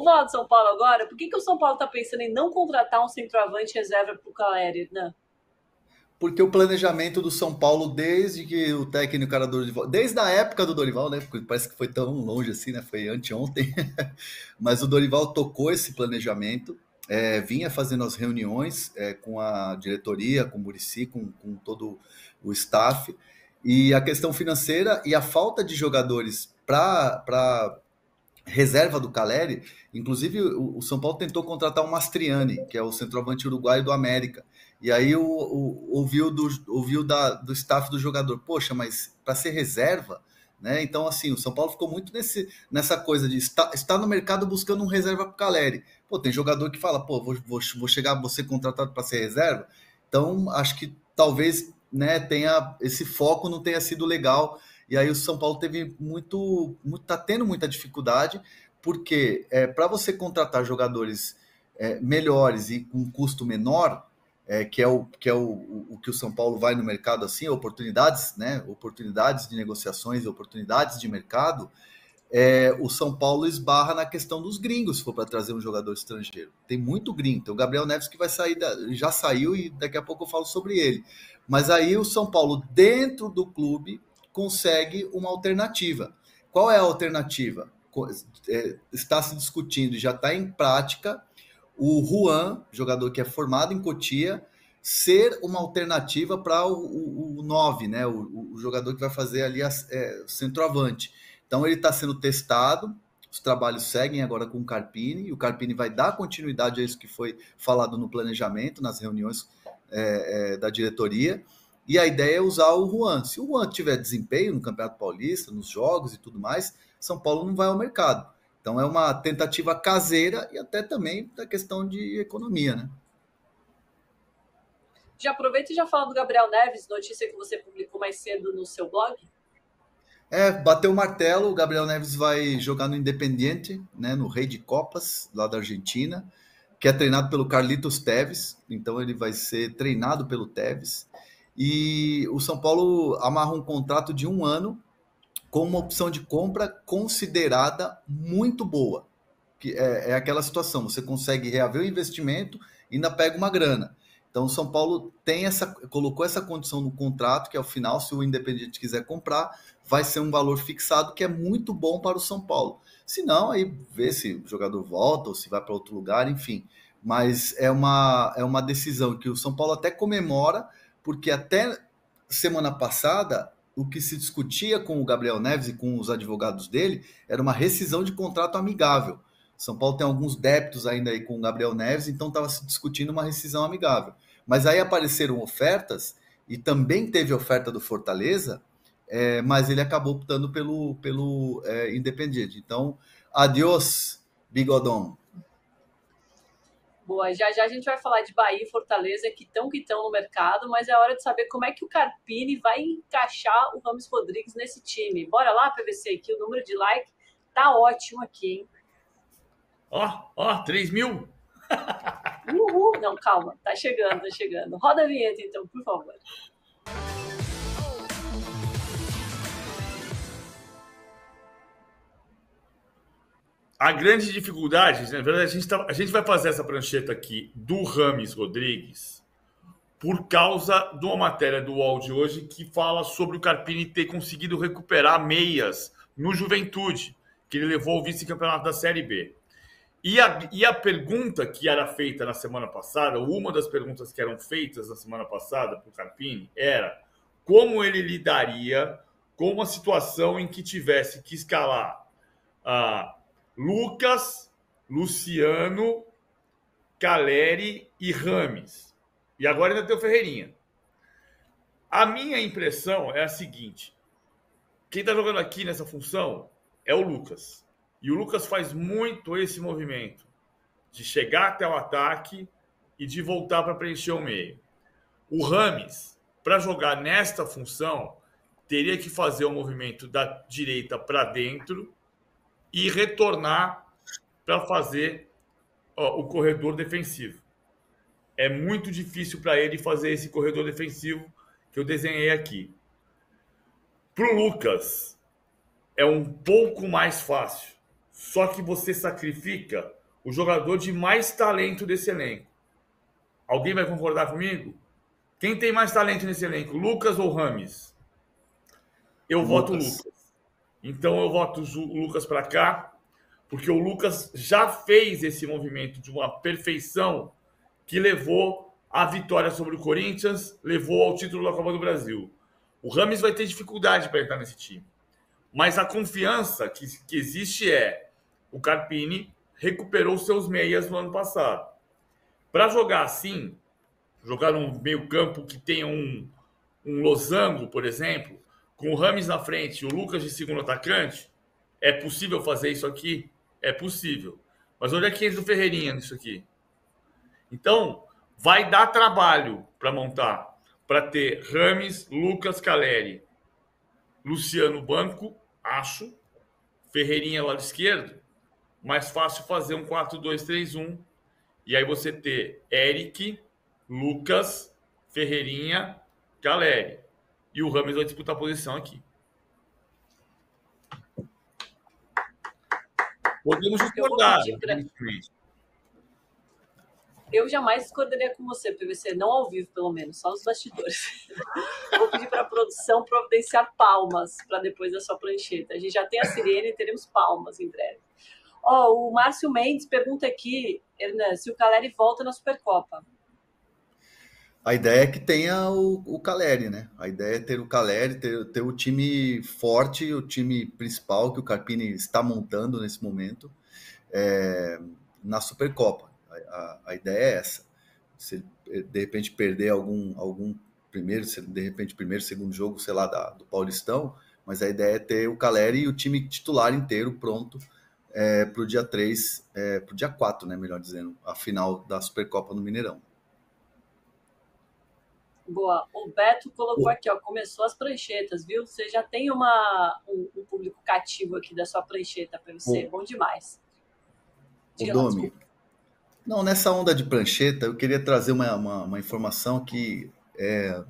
Vamos falar do São Paulo agora? Por que o São Paulo está pensando em não contratar um centroavante reserva para o Caleri, né? Porque o planejamento do São Paulo, desde que o técnico era Dorival, desde a época do Dorival, né? Porque parece que foi tão longe assim, né? Foi anteontem. Mas o Dorival tocou esse planejamento, vinha fazendo as reuniões com a diretoria, com o Muricy, com todo o staff. E a questão financeira e a falta de jogadores para reserva do Caleri, inclusive o São Paulo tentou contratar o Mastriani, que é o centroavante uruguaio do América. E aí ouviu do staff do jogador, poxa, mas para ser reserva, né? Então, assim, o São Paulo ficou muito nessa coisa de estar no mercado buscando um reserva para o Caleri. Pô, tem jogador que fala, pô, vou chegar, vou ser contratado para ser reserva. Então, acho que talvez, né, tenha esse foco não tenha sido legal. E aí o São Paulo teve tá tendo muita dificuldade, porque para você contratar jogadores melhores e com custo menor, que o São Paulo vai no mercado assim, oportunidades, né? Oportunidades de negociações, oportunidades de mercado, o São Paulo esbarra na questão dos gringos, se for para trazer um jogador estrangeiro. Tem muito gringo. Tem o Gabriel Neves que vai sair, já saiu e daqui a pouco eu falo sobre ele. Mas aí o São Paulo, dentro do clube, consegue uma alternativa. Qual é a alternativa? Está se discutindo, já está em prática, o Juan, jogador que é formado em Cotia, ser uma alternativa para o 9, né? O jogador que vai fazer ali centroavante. Então ele está sendo testado, os trabalhos seguem agora com o Carpini, e o Carpini vai dar continuidade a isso que foi falado no planejamento, nas reuniões da diretoria. E a ideia é usar o Juan. Se o Juan tiver desempenho no Campeonato Paulista, nos jogos e tudo mais, São Paulo não vai ao mercado. Então é uma tentativa caseira e até também da questão de economia, né? Já aproveita e já fala do Gabriel Neves, notícia que você publicou mais cedo no seu blog. Bateu o martelo, o Gabriel Neves vai jogar no Independiente, né, no Rei de Copas, lá da Argentina, que é treinado pelo Carlitos Teves, então ele vai ser treinado pelo Teves. E o São Paulo amarra um contrato de 1 ano com uma opção de compra considerada muito boa. Que é aquela situação, você consegue reaver o investimento e ainda pega uma grana. Então o São Paulo colocou essa condição no contrato, que ao final, se o Independiente quiser comprar, vai ser um valor fixado que é muito bom para o São Paulo. Se não, aí vê se o jogador volta ou se vai para outro lugar, enfim. Mas é uma decisão que o São Paulo até comemora, porque até semana passada o que se discutia com o Gabriel Neves e com os advogados dele era uma rescisão de contrato amigável. São Paulo tem alguns débitos ainda aí com o Gabriel Neves, então estava se discutindo uma rescisão amigável. Mas aí apareceram ofertas, e também teve oferta do Fortaleza, mas ele acabou optando pelo Independiente. Então, adiós, Bigodon. Boa, já já a gente vai falar de Bahia e Fortaleza que estão no mercado, mas é hora de saber como é que o Carpini vai encaixar o Rames Rodrigues nesse time. Bora lá, PVC, que o número de like tá ótimo aqui, hein? Ó, 3.000. Uhul! Não, calma, tá chegando, tá chegando. Roda a vinheta então, por favor. A grande dificuldade, na verdade, a gente vai fazer essa prancheta aqui do Rames Rodrigues por causa de uma matéria do UOL de hoje que fala sobre o Carpini ter conseguido recuperar meias no Juventude, que ele levou ao vice-campeonato da Série B. E a pergunta que era feita na semana passada, uma das perguntas que eram feitas na semana passada para o Carpini era como ele lidaria com uma situação em que tivesse que escalar Lucas, Luciano, Caleri e Rames. E agora ainda tem o Ferreirinha. A minha impressão é a seguinte: quem está jogando aqui nessa função é o Lucas. E o Lucas faz muito esse movimento de chegar até o ataque e de voltar para preencher o meio. O Rames, para jogar nesta função, teria que fazer o movimento da direita para dentro e retornar para fazer o corredor defensivo. É muito difícil para ele fazer esse corredor defensivo que eu desenhei aqui. Para o Lucas, é um pouco mais fácil só que você sacrifica o jogador de mais talento desse elenco. Alguém vai concordar comigo? Quem tem mais talento nesse elenco, Lucas ou Rames? Eu voto Lucas. Então eu voto o Lucas para cá, porque o Lucas já fez esse movimento de uma perfeição que levou à vitória sobre o Corinthians, levou ao título da Copa do Brasil. O Rames vai ter dificuldade para entrar nesse time. Mas a confiança que existe o Carpini recuperou seus meias no ano passado. Para jogar assim, jogar num meio campo que tenha um losango, por exemplo, com o Rames na frente e o Lucas de segundo atacante, é possível fazer isso aqui? É possível. Mas olha aqui do Ferreirinha nisso aqui. Então, vai dar trabalho para montar, para ter Rames, Lucas, Caleri, Luciano banco, acho, Ferreirinha lado esquerdo, mais fácil fazer um 4-2-3-1, e aí você ter Eric, Lucas, Ferreirinha, Caleri. E o Rames vai disputar a posição aqui. Podemos discordar. Eu jamais discordaria com você, PVC, não ao vivo, pelo menos, só nos bastidores. Vou pedir para a produção providenciar palmas para depois da sua prancheta. A gente já tem a sirene e teremos palmas em breve. O Márcio Mendes pergunta aqui, Hernan, se o Caleri volta na Supercopa. A ideia é que tenha o Caleri, né? A ideia é ter o Caleri, ter o time forte, o time principal que o Carpini está montando nesse momento na Supercopa. A ideia é essa. Se de repente perder algum primeiro, segundo jogo, sei lá, do Paulistão, mas a ideia é ter o Caleri e o time titular inteiro pronto para o dia 3, para o dia 4, né? Melhor dizendo, a final da Supercopa no Mineirão. Boa. O Beto colocou aqui, começou as pranchetas, viu? Você já tem um público cativo aqui da sua prancheta para você. Bom demais. Diga lá, Domi. Não, nessa onda de prancheta, eu queria trazer uma informação que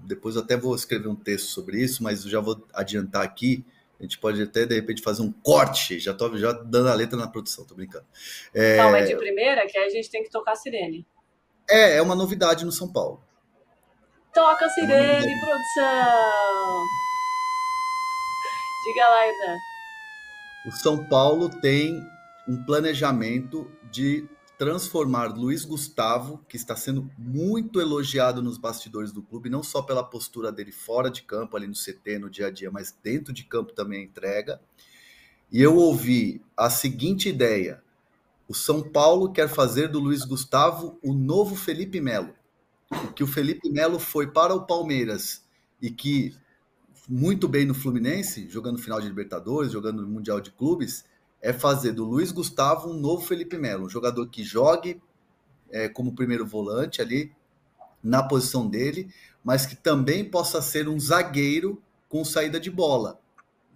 depois eu até vou escrever um texto sobre isso, mas eu já vou adiantar aqui. A gente pode até, de repente, fazer um corte. Já tô dando a letra na produção, tô brincando. Não, é de primeira, que aí a gente tem que tocar a sirene. É uma novidade no São Paulo. Toca a sirene, produção! Diga lá, Hernan. O São Paulo tem um planejamento de transformar Luiz Gustavo, que está sendo muito elogiado nos bastidores do clube, não só pela postura dele fora de campo, ali no CT, no dia a dia, mas dentro de campo também entrega. E eu ouvi a seguinte ideia: o São Paulo quer fazer do Luiz Gustavo o novo Felipe Melo. Que o Felipe Melo foi para o Palmeiras e que muito bem no Fluminense, jogando final de Libertadores, jogando no Mundial de Clubes, é fazer do Luiz Gustavo um novo Felipe Melo, um jogador que jogue como primeiro volante ali, na posição dele, mas que também possa ser um zagueiro com saída de bola.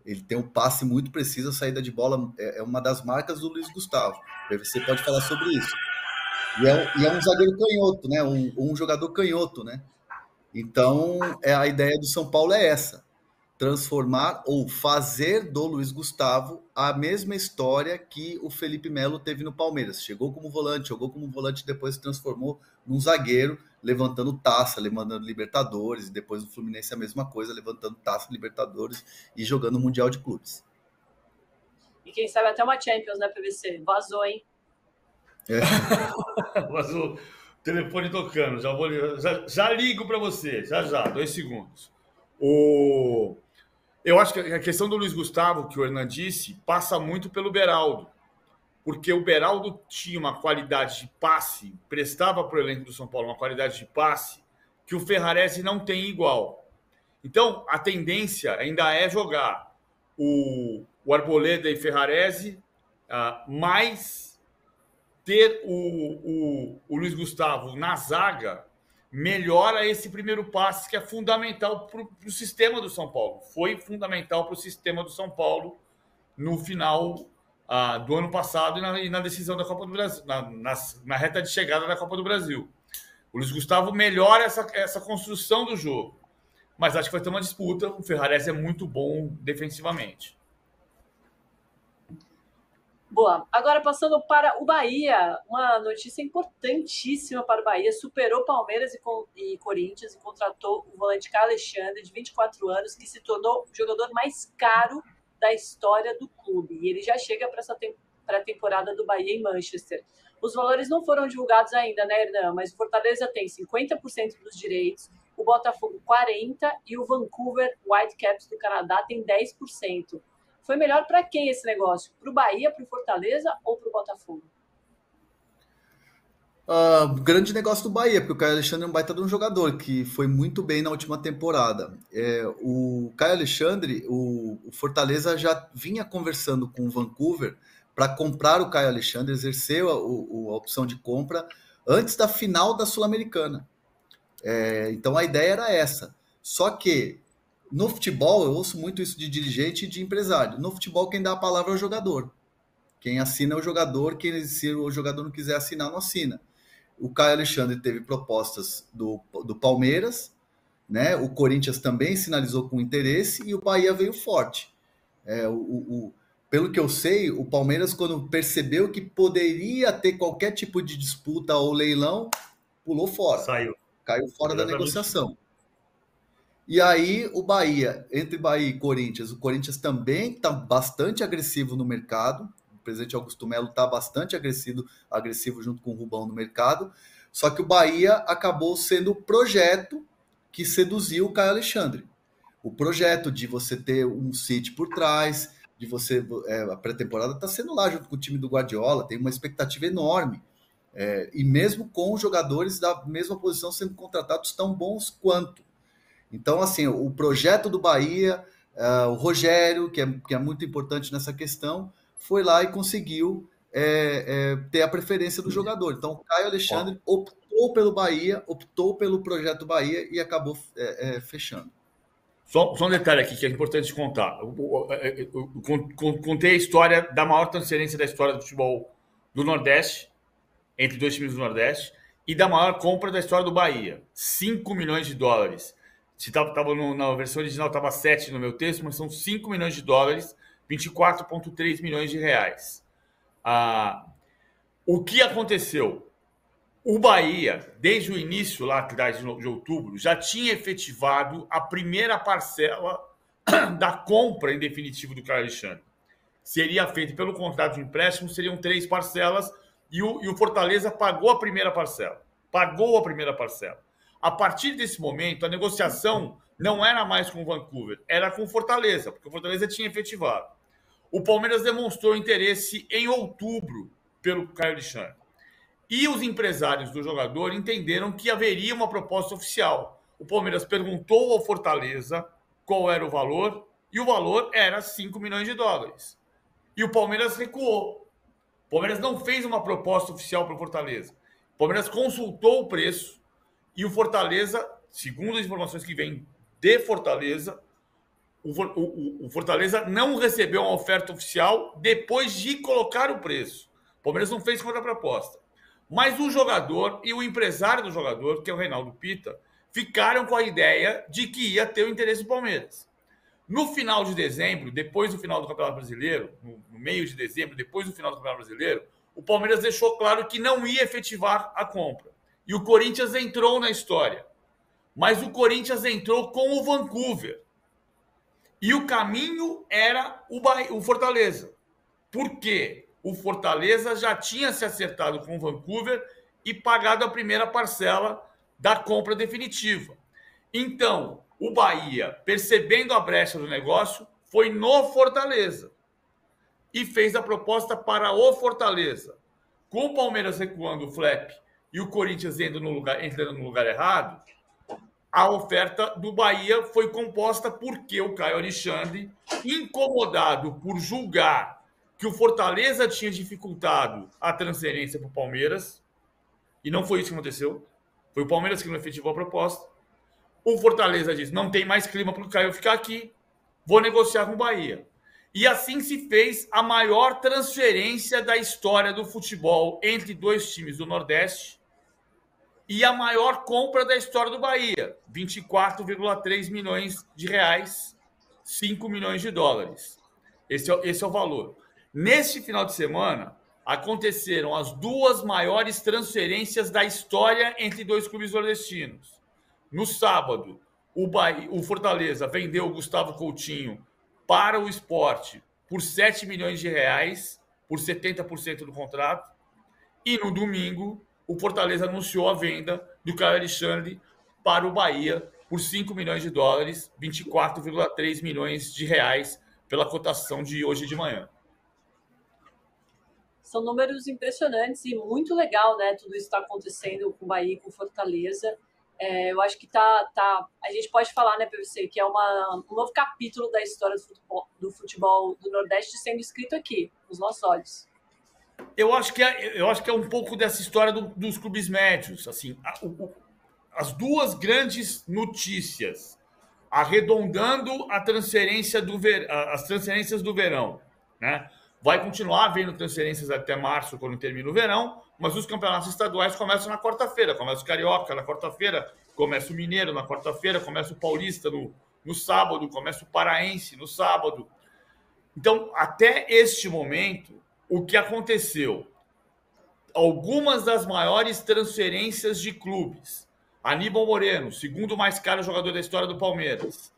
Ele tem um passe muito preciso, a saída de bola é uma das marcas do Luiz Gustavo. Você pode falar sobre isso. E é um zagueiro canhoto, né? Um jogador canhoto, né? Então, a ideia do São Paulo é essa: transformar ou fazer do Luiz Gustavo a mesma história que o Felipe Melo teve no Palmeiras. Jogou como volante, depois se transformou num zagueiro, levantando taça, levantando Libertadores, e depois o Fluminense a mesma coisa, levantando taça, Libertadores e jogando o Mundial de Clubes. E quem sabe até uma Champions, né, PVC? Vazou, hein? Vazou. Telefone tocando. Já ligo para você. Já. 2 segundos. Eu acho que a questão do Luiz Gustavo, que o Hernan disse, passa muito pelo Beraldo. Porque o Beraldo tinha uma qualidade de passe, prestava para o elenco do São Paulo uma qualidade de passe que o Ferrarese não tem igual. Então, a tendência ainda é jogar o Arboleda e Ferrarese, mais ter o Luiz Gustavo na zaga melhora esse primeiro passe que é fundamental para o sistema do São Paulo. Foi fundamental para o sistema do São Paulo no final do ano passado e na decisão da Copa do Brasil, na reta de chegada da Copa do Brasil. O Luiz Gustavo melhora essa construção do jogo. Mas acho que vai ter uma disputa. O Ferrarese é muito bom defensivamente. Boa. Agora passando para o Bahia, uma notícia importantíssima para o Bahia. Superou Palmeiras e Corinthians e contratou o volante Caio Alexandre, de 24 anos, que se tornou o jogador mais caro da história do clube. E ele já chega para essa pré-temporada do Bahia em Manchester. Os valores não foram divulgados ainda, né, Hernan? Mas o Fortaleza tem 50% dos direitos, o Botafogo 40% e o Vancouver Whitecaps do Canadá tem 10%. Foi melhor para quem esse negócio? Para o Bahia, para o Fortaleza ou para o Botafogo? Grande negócio do Bahia, porque o Caio Alexandre é um baita de um jogador que foi muito bem na última temporada. O Caio Alexandre, o Fortaleza já vinha conversando com o Vancouver para comprar o Caio Alexandre, exercer a opção de compra antes da final da Sul-Americana. Então a ideia era essa. Só que no futebol, eu ouço muito isso de dirigente e de empresário. No futebol, quem dá a palavra é o jogador. Quem assina é o jogador, se o jogador não quiser assinar, não assina. O Caio Alexandre teve propostas do Palmeiras, né? O Corinthians também sinalizou com interesse e o Bahia veio forte. Pelo que eu sei, o Palmeiras, quando percebeu que poderia ter qualquer tipo de disputa ou leilão, pulou fora. Caiu fora da negociação. E aí o Bahia, entre Bahia e Corinthians, o Corinthians também está bastante agressivo no mercado. O presidente Augusto Melo está bastante agressivo junto com o Rubão no mercado. Só que o Bahia acabou sendo o projeto que seduziu o Caio Alexandre. O projeto de você ter um City por trás, de você... a pré-temporada está sendo lá junto com o time do Guardiola, tem uma expectativa enorme. E mesmo com os jogadores da mesma posição sendo contratados tão bons quanto. Então, assim, o projeto do Bahia, o Rogério, que é muito importante nessa questão, foi lá e conseguiu ter a preferência do jogador. Então, o Caio Alexandre optou pelo Bahia, optou pelo projeto Bahia e acabou fechando. Só um detalhe aqui que é importante contar. Eu contei a história da maior transferência da história do futebol do Nordeste, entre dois times do Nordeste, e da maior compra da história do Bahia, 5 milhões de dólares. Se na versão original estava 7 no meu texto, mas são 5 milhões de dólares, 24,3 milhões de reais. O que aconteceu? O Bahia, desde o início lá atrás de outubro, já tinha efetivado a primeira parcela da compra em definitivo do Caio Alexandre. Seria feito pelo contrato de empréstimo, seriam 3 parcelas e o Fortaleza pagou a primeira parcela. A partir desse momento, a negociação não era mais com o Vancouver, era com o Fortaleza, porque o Fortaleza tinha efetivado. O Palmeiras demonstrou interesse em outubro pelo Caio Alexandre. E os empresários do jogador entenderam que haveria uma proposta oficial. O Palmeiras perguntou ao Fortaleza qual era o valor, e o valor era 5 milhões de dólares. E o Palmeiras recuou. O Palmeiras não fez uma proposta oficial para o Fortaleza. O Palmeiras consultou o preço, e o Fortaleza, segundo as informações que vêm de Fortaleza, o Fortaleza não recebeu uma oferta oficial depois de colocar o preço. O Palmeiras não fez contraproposta. Mas o jogador e o empresário do jogador, que é o Reinaldo Pita, ficaram com a ideia de que ia ter o interesse do Palmeiras. No final de dezembro, depois do final do Campeonato Brasileiro, no meio de dezembro, depois do final do Campeonato Brasileiro, o Palmeiras deixou claro que não ia efetivar a compra. E o Corinthians entrou na história. Mas o Corinthians entrou com o Vancouver. E o caminho era o Fortaleza. Por quê? O Fortaleza já tinha se acertado com o Vancouver e pagado a primeira parcela da compra definitiva. Então, o Bahia, percebendo a brecha do negócio, foi no Fortaleza e fez a proposta para o Fortaleza. Com o Palmeiras recuando o flap e o Corinthians entrando no lugar errado, a oferta do Bahia foi composta porque o Caio Alexandre, incomodado por julgar que o Fortaleza tinha dificultado a transferência para o Palmeiras, e não foi isso que aconteceu, foi o Palmeiras que não efetivou a proposta. O Fortaleza disse, não tem mais clima para o Caio ficar aqui, vou negociar com o Bahia. E assim se fez a maior transferência da história do futebol entre dois times do Nordeste e a maior compra da história do Bahia, 24,3 milhões de reais, 5 milhões de dólares. Esse é o valor. Neste final de semana, aconteceram as 2 maiores transferências da história entre 2 clubes nordestinos. No sábado, o Fortaleza vendeu o Gustavo Coutinho para o Sport por 7 milhões de reais, por 70% do contrato. E no domingo, o Fortaleza anunciou a venda do Caio Alexandre para o Bahia por 5 milhões de dólares, 24,3 milhões de reais pela cotação de hoje de manhã. São números impressionantes e muito legal, né? Tudo isso está acontecendo com o Bahia e com o Fortaleza. Eu acho que a gente pode falar, né, PVC, que é um novo capítulo da história do futebol do Nordeste sendo escrito aqui, nos nossos olhos. Eu acho que é um pouco dessa história dos clubes médios. Assim, as 2 grandes notícias arredondando as transferências do verão, né? Vai continuar havendo transferências até março, quando termina o verão, mas os campeonatos estaduais começam na quarta-feira. Começa o Carioca na quarta-feira, começa o Mineiro na quarta-feira, começa o Paulista no sábado, começa o Paraense no sábado. Então, até este momento, o que aconteceu? Algumas das maiores transferências de clubes. Aníbal Moreno, segundo mais caro jogador da história do Palmeiras.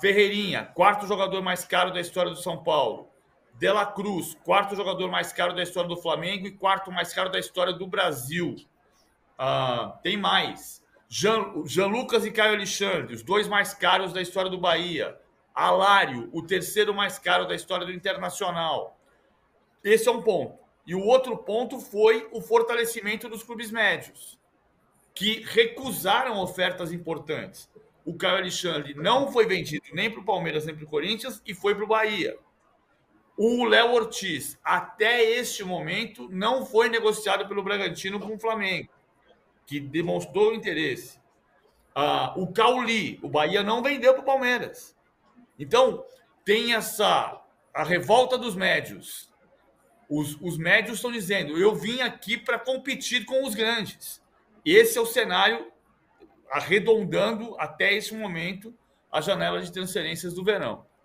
Ferreirinha, 4º jogador mais caro da história do São Paulo. De La Cruz, 4º jogador mais caro da história do Flamengo e 4º mais caro da história do Brasil. Tem mais. Jean Lucas e Caio Alexandre, os 2 mais caros da história do Bahia. Alário, o 3º mais caro da história do Internacional. Esse é um ponto. E o outro ponto foi o fortalecimento dos clubes médios, que recusaram ofertas importantes. O Caio Alexandre não foi vendido nem para o Palmeiras nem para o Corinthians e foi para o Bahia. O Léo Ortiz, até este momento, não foi negociado pelo Bragantino com o Flamengo, que demonstrou interesse. O Cauli, o Bahia não vendeu para o Palmeiras. Então, tem a revolta dos médios. Os médios estão dizendo, eu vim aqui para competir com os grandes. Esse é o cenário arredondando, até esse momento, a janela de transferências do verão.